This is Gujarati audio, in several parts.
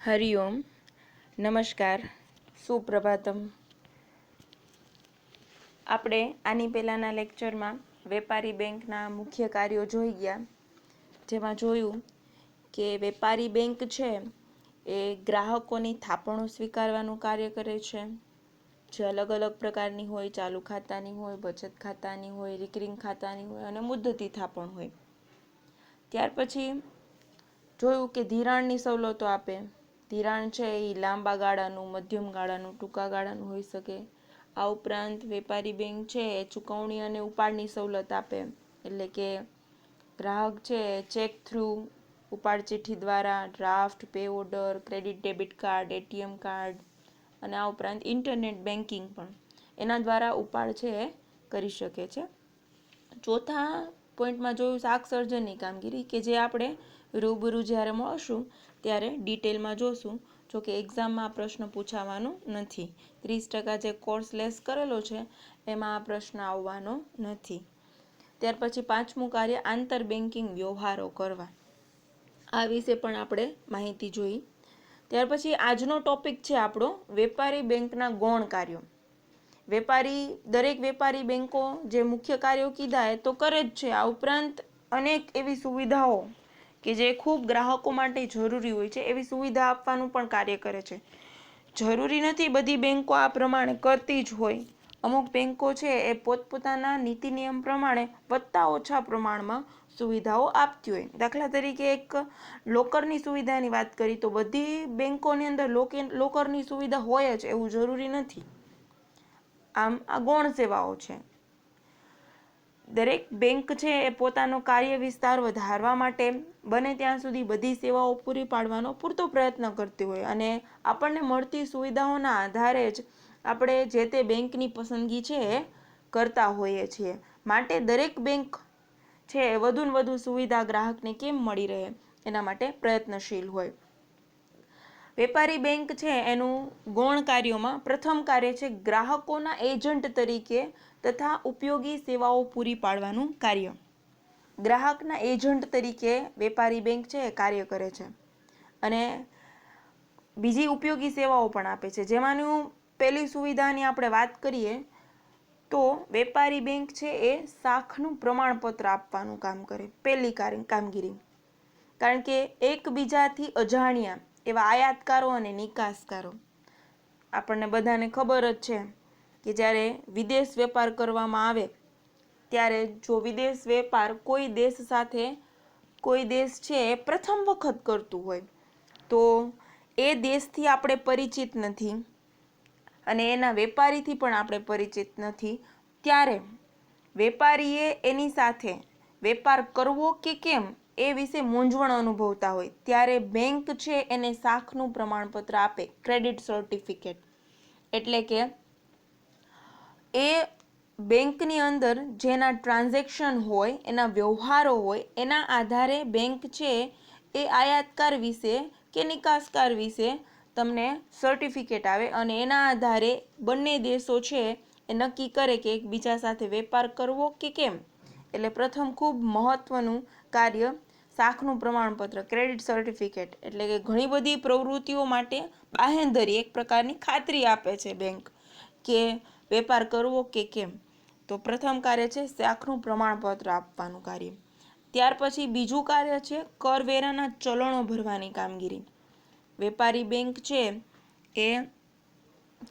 હરિઓમ, નમસ્કાર, સુપ્રભાતમ. આપણે આની પહેલાંના લેક્ચરમાં વેપારી બેંકના મુખ્ય કાર્યો જોઈ ગયા, જેમાં જોયું કે વેપારી બેંક છે એ ગ્રાહકોની થાપણો સ્વીકારવાનું કાર્ય કરે છે, જે અલગ અલગ પ્રકારની હોય, ચાલુ ખાતાની હોય, બચત ખાતાની હોય, રિકરિંગ ખાતાની હોય અને મુદ્દતી થાપણ હોય. ત્યાર પછી જોયું કે ધિરાણની સવલતો આપે. ધિરાણ છે એ લાંબા ગાળાનું, મધ્યમ ગાળાનું, ટૂંકા ગાળાનું હોઈ શકે. આ ઉપરાંત વેપારી બેંક છે એ ચૂકવણી અને ઉપાડની સવલત આપે, એટલે કે ગ્રાહક છે ચેક થ્રુ, ઉપાડ ચિઠ્ઠી દ્વારા, draft, pay order, credit debit card, ATM card અને આ ઉપરાંત ઇન્ટરનેટ બેન્કિંગ પણ એના દ્વારા ઉપાડ છે એ કરી શકે છે. ચોથા પોઈન્ટમાં જોયું શાક સર્જનની કામગીરી, કે જે આપણે રૂબરૂ જ્યારે મળશું ત્યારે ડિટેલમાં જોશું. જો કે એક્ઝામમાં આ પ્રશ્ન પૂછાવાનો નથી. 30% જે કોર્સ લેસ કરેલો છે એમાં આ પ્રશ્ન આવવાનો નથી. ત્યાર પછી પાંચમું કાર્ય આંતર બેન્કિંગ વ્યવહારો કરવા, આ વિશે પણ આપણે માહિતી જોઈ. ત્યાર પછી આજનો ટોપિક છે આપણો વેપારી બેંકના ગૌણ કાર્યો. દરેક વેપારી બેંકો જે મુખ્ય કાર્યો કીધા એ તો કરે જ છે. આ ઉપરાંત અનેક એવી સુવિધાઓ કે જે ખૂબ ગ્રાહકો માટે જરૂરી હોય છે એવી સુવિધા આપવાનું પણ કાર્ય કરે છે. જરૂરી નથી બધી બેંકો આ પ્રમાણે કરતી જ હોય. અમુક બેંકો છે એ પોતપોતાના નીતિ નિયમ પ્રમાણે વધતા ઓછા પ્રમાણમાં સુવિધાઓ આપતી હોય. દાખલા તરીકે એક લોકરની સુવિધાની વાત કરી તો બધી બેંકોની અંદર લોકરની સુવિધા હોય જ એવું જરૂરી નથી. આમ આ ગૌણ સેવાઓ છે. દરેક બેંક છે એ પોતાનો કાર્ય વિસ્તાર વધારવા માટે બને ત્યાં સુધી બધી સેવાઓ પૂરી પાડવાનો પૂરતો પ્રયત્ન કરતી હોય, અને આપણને મળતી સુવિધાઓના આધારે જ આપણે જે તે બેંકની પસંદગી છે એ કરતા હોઈએ છીએ. માટે દરેક બેંક છે એ વધુ ને વધુ સુવિધા ગ્રાહકને કેમ મળી રહે એના માટે પ્રયત્નશીલ હોય. વેપારી બેંક છે એનું ગૌણ કાર્યોમાં પ્રથમ કાર્ય છે ગ્રાહકોના એજન્ટ તરીકે તથા ઉપયોગી સેવાઓ પૂરી પાડવાનું કાર્ય. ગ્રાહકના એજન્ટ તરીકે વેપારી બેંક છે એ કાર્ય કરે છે અને બીજી ઉપયોગી સેવાઓ પણ આપે છે. જેમાંનું પહેલી સુવિધાની આપણે વાત કરીએ તો વેપારી બેંક છે એ શાખનું પ્રમાણપત્ર આપવાનું કામ કરે. પહેલી કામગીરી, કારણ કે એકબીજાથી અજાણ્યા એવા આયાતકારો અને નિકાસકારો, આપણને બધાને ખબર જ છે કે જ્યારે વિદેશ વેપાર કરવામાં આવે ત્યારે જો વિદેશ વેપાર કોઈ દેશ સાથે કોઈ દેશ છે એ પ્રથમ વખત કરતું હોય તો એ દેશથી આપણે પરિચિત નથી અને એના વેપારીથી પણ આપણે પરિચિત નથી, ત્યારે વેપારીએ એની સાથે વેપાર કરવો કે કેમ એ વિશે મૂંઝવણ અનુભવતા હોય ત્યારે બેંક છે એને શાખનું પ્રમાણપત્ર આપે, ક્રેડિટ સર્ટિફિકેટ. એટલે કે એ બેંકની અંદર જેના ટ્રાન્ઝેક્શન હોય, એના વ્યવહારો હોય, એના આધારે બેંક છે એ આયાતકાર વિશે કે નિકાસકાર વિશે તમને સર્ટિફિકેટ આવે અને એના આધારે બંને દેશો છે એ નક્કી કરે કે એકબીજા સાથે વેપાર કરવો કે કેમ. એટલે પ્રથમ ખૂબ મહત્વનું કાર્ય શાખનું પ્રમાણપત્ર, ક્રેડિટ સર્ટિફિકેટ. એટલે કે ઘણી બધી પ્રવૃત્તિઓ માટે બાહેંધરી, એક પ્રકારની ખાતરી આપે છે બેંક કે વેપાર કરવો કે કેમ. તો પ્રથમ કાર્ય છે શાખનું પ્રમાણપત્ર આપવાનું કાર્ય. ત્યાર પછી બીજું કાર્ય છે કરવેરાના ચલણો ભરવાની કામગીરી. વેપારી બેંક છે એ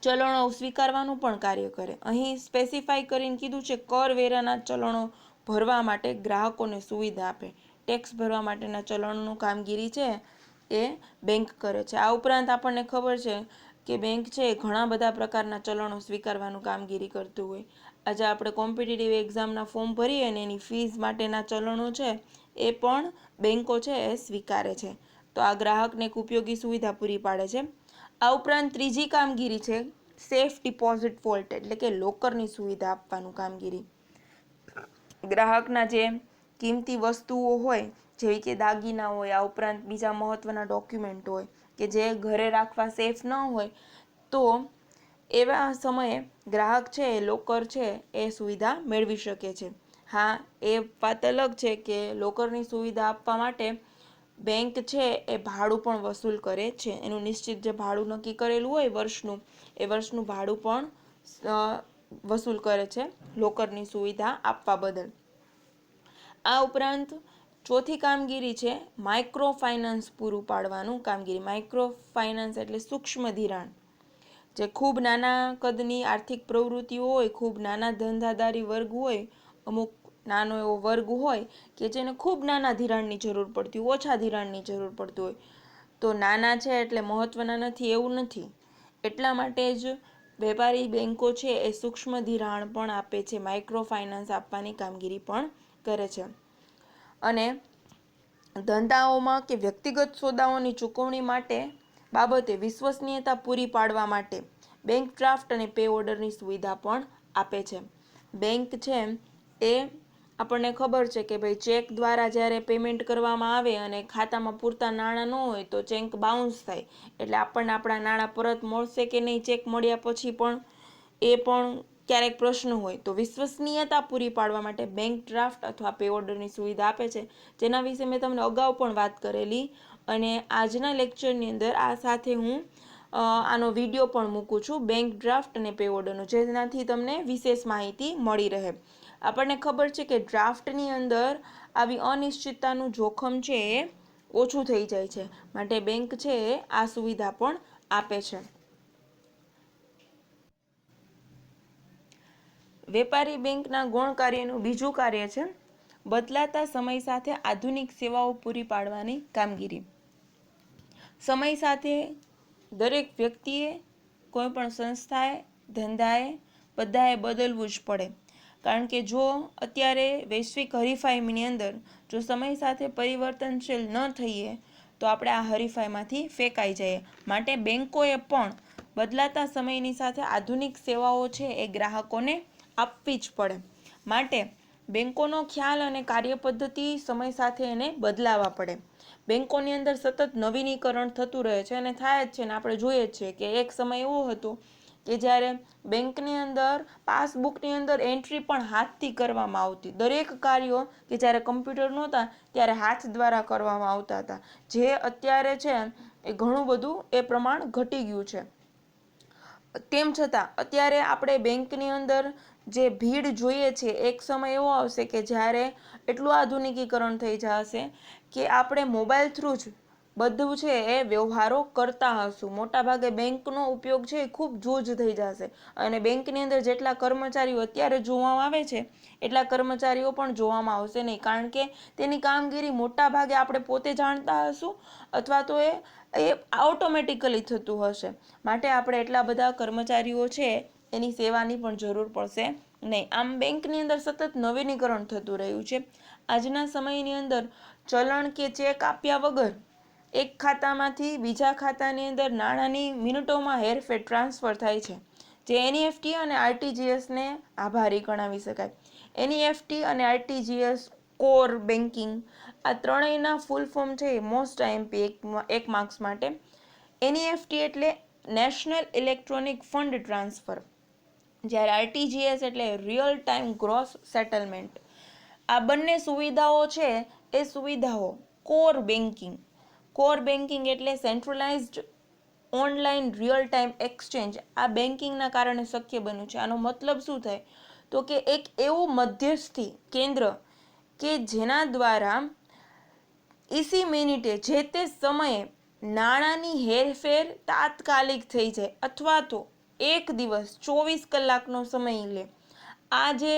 ચલણો સ્વીકારવાનું પણ કાર્ય કરે. અહીં સ્પેસિફાઈ કરીને કીધું છે કરવેરાના ચલણો ભરવા માટે ગ્રાહકોને સુવિધા આપે. ટેક્સ ભરવા માટેના ચલણનું કામગીરી છે એ બેંક કરે છે. આ ઉપરાંત આપણને ખબર છે કે બેંક છે ઘણા બધા પ્રકારના ચલણો સ્વીકારવાનું કામગીરી કરતું હોય. આજે આપણે કોમ્પિટિટિવ એક્ઝામના ફોર્મ ભરીએ અને એની ફીસ માટેના ચલણો છે એ પણ બેંકો છે એ સ્વીકારે છે. તો આ ગ્રાહકને એક ઉપયોગી સુવિધા પૂરી પાડે છે. આ ઉપરાંત ત્રીજી કામગીરી છે સેફ ડિપોઝિટ વોલ્ટ, એટલે કે લોકરની સુવિધા આપવાનું કામગીરી. ગ્રાહકના જે કિંમતી વસ્તુઓ હોય જેવી કે દાગીના હોય, આ ઉપરાંત બીજા મહત્વના ડોક્યુમેન્ટ હોય કે જે ઘરે રાખવા સેફ ન હોય, તો એવા સમયે ગ્રાહક છે એ લોકર છે એ સુવિધા મેળવી શકે છે. હા, એ વાત અલગ છે કે લોકરની સુવિધા આપવા માટે બેંક છે એ ભાડું પણ વસૂલ કરે છે. એનું નિશ્ચિત જે ભાડું નક્કી કરેલું હોય વર્ષનું, એ વર્ષનું ભાડું પણ વસૂલ કરે છે લોકરની સુવિધા આપવા બદલ. આ ઉપરાંત ચોથી કામગીરી છે માઇક્રો ફાઇનાન્સ પૂરું પાડવાનું કામગીરી. માઇક્રો ફાઇનાન્સ એટલે સૂક્ષ્મ ધિરાણ. જે ખૂબ નાના કદની આર્થિક પ્રવૃત્તિઓ હોય, ખૂબ નાના ધંધાદારી વર્ગ હોય, અમુક નાનો એવો વર્ગ હોય કે જેને ખૂબ નાના ધિરાણની જરૂર પડતી હોય, ઓછા ધિરાણની જરૂર પડતી હોય. તો નાના છે એટલે મહત્વના નથી એવું નથી. એટલા માટે જ વેપારી બેન્કો છે એ સૂક્ષ્મ ધિરાણ પણ આપે છે, માઇક્રો ફાઇનાન્સ આપવાની કામગીરી પણ કરે છે. અને ધંધાઓમાં કે વ્યક્તિગત સોદાઓની ચૂકવણી માટે બાબતે વિશ્વસનીયતા પૂરી પાડવા માટે બેંક ડ્રાફ્ટ અને પે ઓર્ડરની સુવિધા પણ આપે છે. બેંક છે એ આપણને ખબર છે કે ભાઈ ચેક દ્વારા જ્યારે પેમેન્ટ કરવામાં આવે અને ખાતામાં પૂરતા નાણાં ન હોય તો ચેક બાઉન્સ થાય, એટલે આપણને આપણા નાણાં પરત મળશે કે નહીં ચેક મળ્યા પછી પણ એ પણ ક્યારેક પ્રશ્ન હોય. તો વિશ્વસનીયતા પૂરી પાડવા માટે બેંક ડ્રાફ્ટ અથવા પે ઓર્ડરની સુવિધા આપે છે, જેના વિશે મેં તમને અગાઉ પણ વાત કરેલી. અને આજના લેક્ચરની અંદર આ સાથે હું આનો વિડીયો પણ મૂકું છું બેંક ડ્રાફ્ટ અને પે ઓર્ડરનો, જેનાથી તમને વિશેષ માહિતી મળી રહે. આપણને ખબર છે કે ડ્રાફ્ટની અંદર આવી અનિશ્ચિતતાનું જોખમ છે એ ઓછું થઈ જાય છે, માટે બેંક છે એ આ સુવિધા પણ આપે છે. વેપારી બેંકના ગૌણ કાર્યનું બીજું કાર્ય છે બદલાતા સમય સાથે આધુનિક સેવાઓ પૂરી પાડવાની કામગીરી. સમય સાથે દરેક વ્યક્તિએ, કોઈ પણ સંસ્થાએ, ધંધાએ, બધાએ બદલવું જ પડે. કારણ કે જો અત્યારે વૈશ્વિક હરીફાઈની અંદર જો સમય સાથે પરિવર્તનશીલ ન થઈએ તો આપણે આ હરીફાઈમાંથી ફેંકાઈ જઈએ. માટે બેંકોએ પણ બદલાતા સમયની સાથે આધુનિક સેવાઓ છે એ ગ્રાહકોને આપવી જ પડે. માટે બેંકોનો ખ્યાલ અને કાર્યપદ્ધતિ સમય સાથે એને બદલાવા પડે. બેંકોની અંદર સતત નવીનીકરણ થતું રહે છે અને થાય જ છે ને આપણે જોઈએ જ છે કે એક સમય એવો હતો કે જ્યારે બેંકની અંદર પાસબુકની અંદર એન્ટ્રી પણ હાથથી કરવામાં આવતી. દરેક કાર્યો કે જ્યારે કમ્પ્યુટર નહોતા ત્યારે હાથ દ્વારા કરવામાં આવતા હતા, જે અત્યારે છે એ ઘણું બધું એ પ્રમાણ ઘટી ગયું છે. તેમ છતાં અત્યારે આપણે બેંકની અંદર જે ભીડ જોઈએ છે, એક સમય એવો આવશે કે જ્યારે એટલું આધુનિકીકરણ થઈ જશે કે આપણે મોબાઈલ થ્રુ જ બધું છે એ વ્યવહારો કરતા હશું. મોટાભાગે બેંકનો ઉપયોગ છે એ ખૂબ જૂજ થઈ જશે અને બેંકની અંદર જેટલા કર્મચારીઓ અત્યારે જોવામાં આવે છે એટલા કર્મચારીઓ પણ જોવામાં આવશે નહીં, કારણ કે તેની કામગીરી મોટાભાગે આપણે પોતે જાણતા હશું અથવા તો એ ઓટોમેટિકલી થતું હશે. માટે આપણે એટલા બધા કર્મચારીઓ છે એની સેવાની પણ જરૂર પડશે નહીં. આમ બેંકની અંદર સતત નવીનીકરણ થતું રહ્યું છે. આજના સમયની અંદર ચલણ કે ચેક આપ્યા વગર એક ખાતામાંથી બીજા ખાતાની અંદર નાણાંની મિનિટોમાં હેરફેર ટ્રાન્સફર થાય છે, જે એનઈએફટી અને આરટીજીએસને આભારી ગણાવી શકાય. એનઈએફટી અને આરટીજીએસ, કોર બેન્કિંગ, આ ત્રણેયના ફૂલ ફોર્મ છે મોસ્ટ આઈએમપી એક માર્ક્સ માટે. એનઈએફટી એટલે નેશનલ ઇલેક્ટ્રોનિક ફંડ ટ્રાન્સફર, જ્યારે આરટીજીએસ એટલે રિયલ ટાઈમ ગ્રોસ સેટલમેન્ટ. આ બંને સુવિધાઓ છે એ સુવિધાઓ કોર બેન્કિંગ એટલે centralised online real time exchange આ બેન્કિંગના કારણે શક્ય બન્યું છે. આનો મતલબ શું થાય તો કે એક એવું મધ્યસ્થી કેન્દ્ર કે જેના દ્વારા ઇસી મિનિટે જે તે સમયે નાણાંની હેરફેર તાત્કાલિક થઈ જાય અથવા તો એક દિવસ 24 કલાકનો સમય લે. આ જે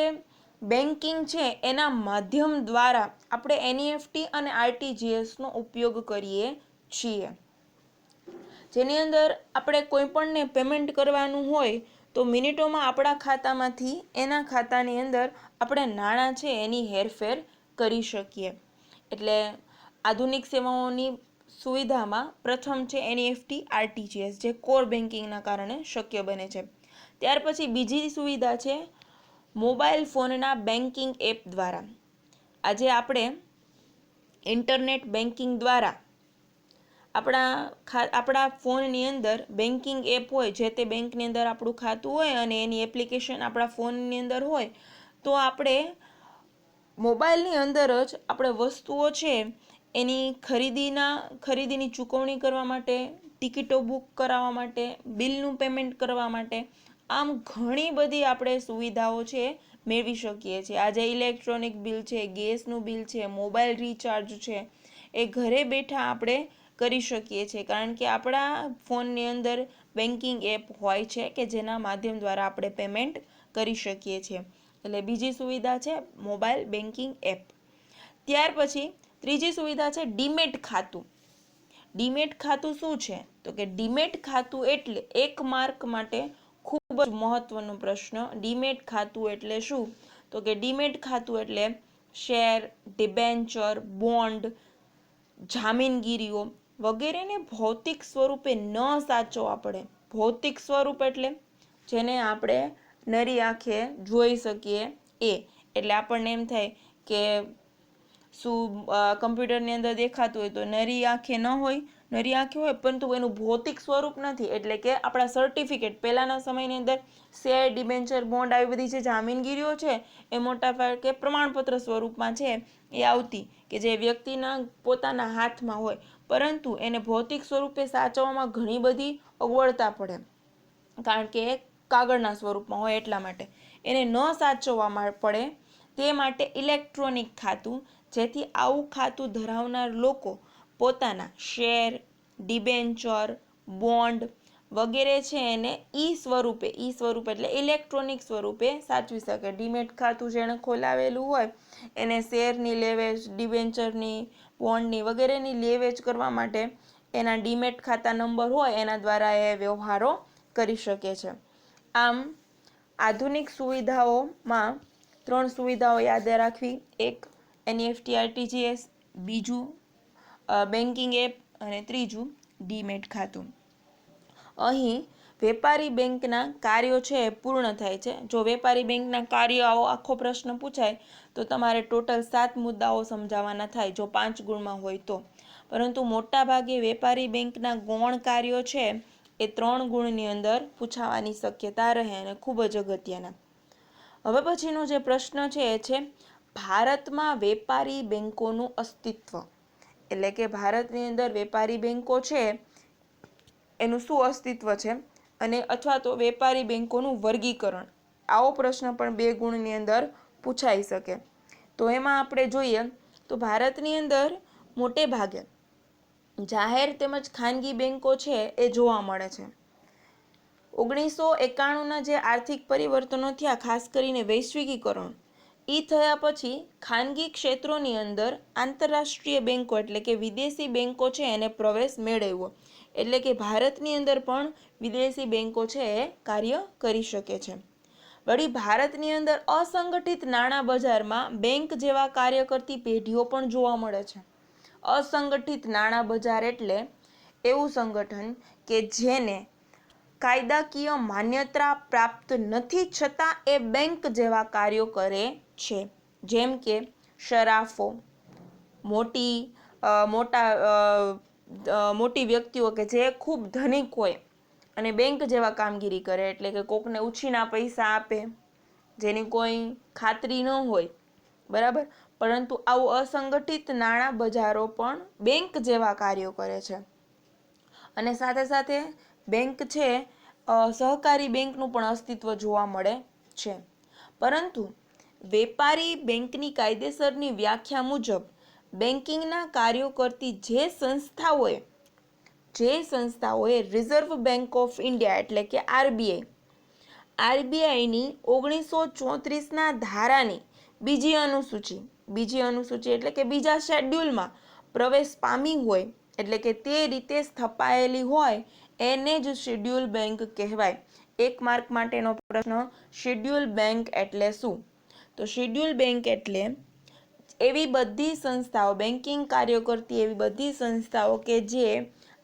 બેન્કિંગ છે એના માધ્યમ દ્વારા આપણે એનઈએફટી અને આરટીજીએસનો ઉપયોગ કરીએ છીએ, જેની અંદર આપણે કોઈપણને પેમેન્ટ કરવાનું હોય તો મિનિટોમાં આપણા ખાતામાંથી એના ખાતાની અંદર આપણે નાણાં છે એની હેરફેર કરી શકીએ. એટલે આધુનિક સેવાઓની સુવિધામાં પ્રથમ છે એનઈએફટી આરટીજીએસ, જે કોર બેન્કિંગના કારણે શક્ય બને છે. ત્યાર પછી બીજી સુવિધા છે મોબાઈલ ફોનના બેન્કિંગ એપ દ્વારા. આજે આપણે ઇન્ટરનેટ બેન્કિંગ દ્વારા આપણા ફોનની અંદર બેન્કિંગ એપ હોય, જે તે બેંકની અંદર આપણું ખાતું હોય અને એની એપ્લિકેશન આપણા ફોનની અંદર હોય, તો આપણે મોબાઈલની અંદર જ આપણે વસ્તુઓ છે એની ખરીદીની ચૂકવણી કરવા માટે, ટિકિટો બુક કરાવવા માટે, બિલનું પેમેન્ટ કરવા માટે, આમ ઘણી બધી આપણે સુવિધાઓ છે મેળવી શકીએ છીએ. આજે ઇલેક્ટ્રોનિક બિલ છે, ગેસનું બિલ છે, મોબાઈલ રિચાર્જ છે, એ ઘરે બેઠા આપણે કરી શકીએ છીએ, કારણ કે આપણા ફોનની અંદર બેન્કિંગ એપ હોય છે કે જેના માધ્યમ દ્વારા આપણે પેમેન્ટ કરી શકીએ છીએ. એટલે બીજી સુવિધા છે મોબાઈલ બેન્કિંગ એપ. ત્યાર પછી ત્રીજી સુવિધા છે ડીમેટ ખાતું. ડીમેટ ખાતું શું છે? તો કે ડીમેટ ખાતું એટલે એક માર્ક માટે ખૂબ જ મહત્વનો પ્રશ્ન. ડીમેટ ખાતું એટલે શું? તો કે ડીમેટ ખાતું એટલે શેર, ડિબેન્ચર, બોન્ડ, જામીનગીરીઓ વગેરેને ભૌતિક સ્વરૂપે ન સાચવવા પડે. ભૌતિક સ્વરૂપ એટલે જેને આપણે નરી આંખે જોઈ શકીએ એ. એટલે આપણને એમ થાય કે શું કમ્પ્યુટરની અંદર દેખાતું હોય તો નરી આંખે ન હોય, નરી આંખે હોય પરંતુ એનું ભૌતિક સ્વરૂપ નથી. એટલે કે આપણા સર્ટિફિકેટ પહેલાંના સમયની અંદર શેર, ડિબેન્ચર, બોન્ડ આવી બધી જે જામીનગીરીઓ છે એ મોટા ભાગે પ્રમાણપત્ર સ્વરૂપમાં છે એ આવતી, કે જે વ્યક્તિના પોતાના હાથમાં હોય, પરંતુ એને ભૌતિક સ્વરૂપે સાચવવામાં ઘણી બધી અગવડતા પડે, કારણ કે એ કાગળના સ્વરૂપમાં હોય એટલા માટે. એને ન સાચવવામાં પડે તે માટે ઇલેક્ટ્રોનિક ખાતું, જેથી આવું ખાતું ધરાવનાર લોકો પોતાના શેર, ડિબેન્ચર, બોન્ડ વગેરે છે એને ઈ સ્વરૂપે એટલે ઇલેક્ટ્રોનિક સ્વરૂપે સાચવી શકે. ડીમેટ ખાતું જેણે ખોલાવેલું હોય એને શેરની લેવેચ, ડિબેન્ચરની, બોન્ડની વગેરેની લેવેચ કરવા માટે એના ડીમેટ ખાતા નંબર હોય એના દ્વારા એ વ્યવહારો કરી શકે છે. આમ આધુનિક સુવિધાઓમાં 3 સુવિધાઓ યાદ રાખવી. એક એનઈએફટી આરટીજીએસ, બીજું બેન્કિંગ એપ અને ત્રીજું ડીમેટ ખાતું. અહીં વેપારી બેંકના કાર્યો છે એ પૂર્ણ થાય છે. જો વેપારી બેંકના કાર્યો આખો પ્રશ્ન પૂછાય તો તમારે ટોટલ 7 મુદ્દાઓ સમજાવવાના થાય જો 5 ગુણમાં હોય તો. પરંતુ મોટા ભાગે વેપારી બેંકના ગૌણ કાર્યો છે એ 3 ગુણની અંદર પૂછાવાની શક્યતા રહે અને ખૂબ જ અગત્યના. હવે પછીનો જે પ્રશ્ન છે એ છે ભારતમાં વેપારી બેંકોનું અસ્તિત્વ. એટલે કે ભારતની અંદર વેપારી બેંકો છે એનું શું અસ્તિત્વ છે, અને અથવા તો વેપારી બેંકોનું વર્ગીકરણ. આવો પ્રશ્ન પણ 2 ગુણની અંદર પૂછાઈ શકે. તો એમાં આપણે જોઈએ તો ભારતની અંદર મોટે ભાગે જાહેર તેમજ ખાનગી બેંકો છે એ જોવા મળે છે. 1991ના જે આર્થિક પરિવર્તનો થયા, ખાસ કરીને વૈશ્વિકીકરણ, એ થયા પછી ખાનગી ક્ષેત્રોની અંદર આંતરરાષ્ટ્રીય બેંકો એટલે કે વિદેશી બેંકો છે એને પ્રવેશ મેળવ્યો. એટલે કે ભારતની અંદર પણ વિદેશી બેંકો છે એ કાર્ય કરી શકે છે. વળી ભારતની અંદર અસંગઠિત નાણાં બજારમાં બેંક જેવા કાર્ય કરતી પેઢીઓ પણ જોવા મળે છે. અસંગઠિત નાણાં બજાર એટલે એવું સંગઠન કે જેને કાયદાકીય માન્યતા પ્રાપ્ત નથી છતાં એ બેંક જેવા કાર્યો કરે છે. જેમ કે શરાફો, મોટી વ્યક્તિઓ કે જે ખૂબ ધનિક હોય અને બેંક જેવા કામગીરી કરે, એટલે કે કોકને ઉછીના પૈસા આપે જેની કોઈ ખાતરી ન હોય, બરાબર, પરંતુ આવું અસંગઠિત નાણાં બજારો પણ બેંક જેવા કાર્યો કરે છે. અને સાથે સાથે બેંક છે સહકારી બેંકનું પણ અસ્તિત્વ જોવા મળે છે. પરંતુ વેપારી બેંકની કાયદેસરની વ્યાખ્યા મુજબ બેંકિંગના કાર્યો કરતી જે સંસ્થાઓએ રિઝર્વ બેંક ઓફ ઇન્ડિયા એટલે કે આરબીઆઈની 1934ના ધારાની બીજી અનુસૂચિ એટલે કે બીજા શેડ્યુલમાં પ્રવેશ પામી હોય, એટલે કે તે રીતે સ્થપાયેલી હોય, એને જ શેડ્યુલ બેંક કહેવાય. 1 માર્ક માટેનો પ્રશ્ન, શેડ્યુલ બેંક એટલે શું? તો શેડ્યુલ બેંક એટલે એવી બધી સંસ્થાઓ, બેન્કિંગ કાર્યો કરતી એવી બધી સંસ્થાઓ કે જે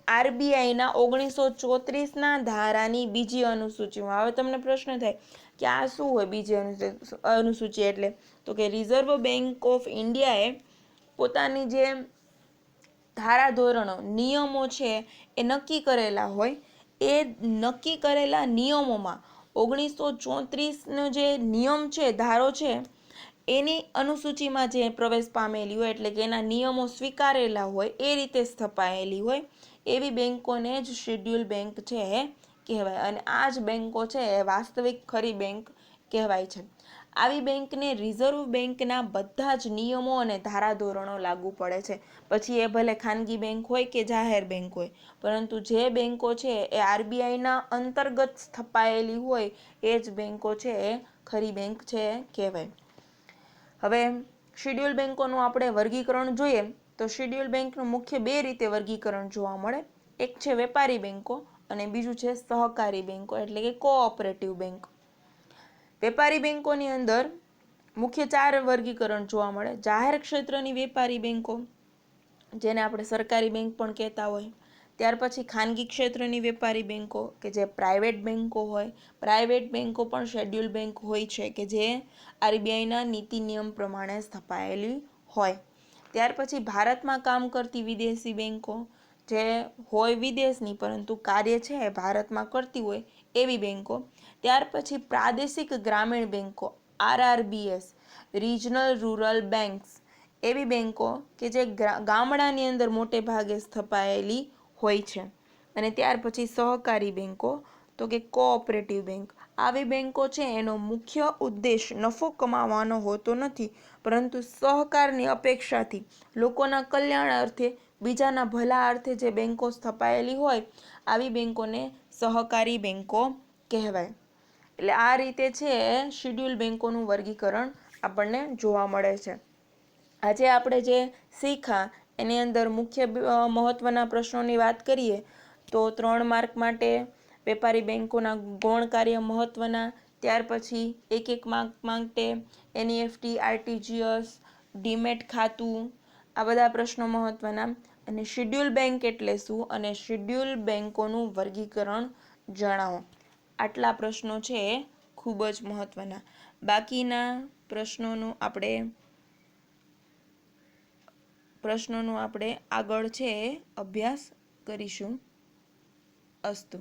આરબીઆઈના 1934ના ધારાની બીજી અનુસૂચિમાં. હવે તમને પ્રશ્ન થાય કે આ શું હોય બીજી અનુસૂચિ એટલે? તો કે રિઝર્વ બેંક ઓફ ઇન્ડિયાએ પોતાની જે ધારાધોરણો, નિયમો છે એ નક્કી કરેલા હોય. એ નક્કી કરેલા નિયમોમાં 1934નો જે નિયમ છે, ધારો છે, એની અનુસૂચિમાં જે પ્રવેશ પામેલી હોય એટલે કે એના નિયમો સ્વીકારેલા હોય એ રીતે સ્થપાયેલી હોય એવી બેંકોને જ શેડ્યુલ બેંક છે કહેવાય. અને આ જ બેંકો છે એ વાસ્તવિક ખરી બેંક કહેવાય છે. આવી બેંકને રિઝર્વ બેંકના બધા જ નિયમો અને ધારાધોરણો લાગુ પડે છે. પછી એ ભલે ખાનગી બેંક હોય કે જાહેર બેંક હોય, પરંતુ જે બેંકો છે એ આરબીઆઈના અંતર્ગત સ્થપાયેલી હોય એ જ બેંકો છે એ ખરી બેંક છે કહેવાય. હવે શેડ્યુલ બેંકોનું આપણે વર્ગીકરણ જોઈએ તો શેડ્યુલ બેંકનું મુખ્ય બે રીતે વર્ગીકરણ જોવા મળે. એક છે વેપારી બેંકો અને બીજું છે સહકારી બેંકો એટલે કે કોઓપરેટિવ બેંક. વેપારી બેંકોની અંદર મુખ્ય 4 વર્ગીકરણ જોવા મળે. જાહેર ક્ષેત્રની વેપારી બેંકો, જેને આપણે સરકારી બેંક પણ કહેતા હોય. ત્યાર પછી ખાનગી ક્ષેત્રની વેપારી બેંકો કે જે પ્રાઇવેટ બેંકો હોય. પ્રાઇવેટ બેંકો પણ શેડ્યુલ બેંક હોય છે કે જે આરબીઆઈના નીતિ નિયમ પ્રમાણે સ્થપાયેલી હોય. ત્યાર પછી ભારતમાં કામ કરતી વિદેશી બેંકો, જે હોય વિદેશની પરંતુ કાર્ય છે એ ભારતમાં કરતી હોય એવી બેંકો. ત્યાર પછી પ્રાદેશિક ગ્રામીણ બેંકો આરઆરબીએસ, રિજનલ રૂરલ બેંક્સ એવી બેંકો કે જે ગામડાની અંદર મોટે ભાગે સ્થપાયેલી હોય છે. અને ત્યાર પછી સહકારી બેંકો તો કે કોઓપરેટિવ બેંક. આવી બેંકો છે એનો મુખ્ય ઉદ્દેશ નફો કમાવાનો હોતો નથી, પરંતુ સહકારની અપેક્ષાથી લોકોના કલ્યાણ અર્થે, બીજાના ભલા અર્થે જે બેંકો સ્થપાયેલી હોય આવી બેંકોને સહકારી બેંકો કહેવાય. એટલે આ રીતે છે શેડ્યુલ બેંકોનું વર્ગીકરણ આપણને જોવા મળે છે. આજે આપણે જે શીખ્યા એની અંદર મુખ્ય મહત્વના પ્રશ્નોની વાત કરીએ તો 3 માર્ક માટે વેપારી બેંકોના ગૌણ કાર્ય મહત્વના, ત્યાર પછી 1 માર્ક માટે એનઈએફટી, આરટીજીએસ, ડીમેટ ખાતું, આ બધા પ્રશ્નો મહત્વના. અને શેડ્યુલ બેંક એટલે શું અને શેડ્યુલ બેંકોનું વર્ગીકરણ જણાવો. આટલા પ્રશ્નો છે એ ખૂબ જ મહત્વના. બાકીના પ્રશ્નોનું આપણે આગળ છે અભ્યાસ કરીશું. અસ્તુ.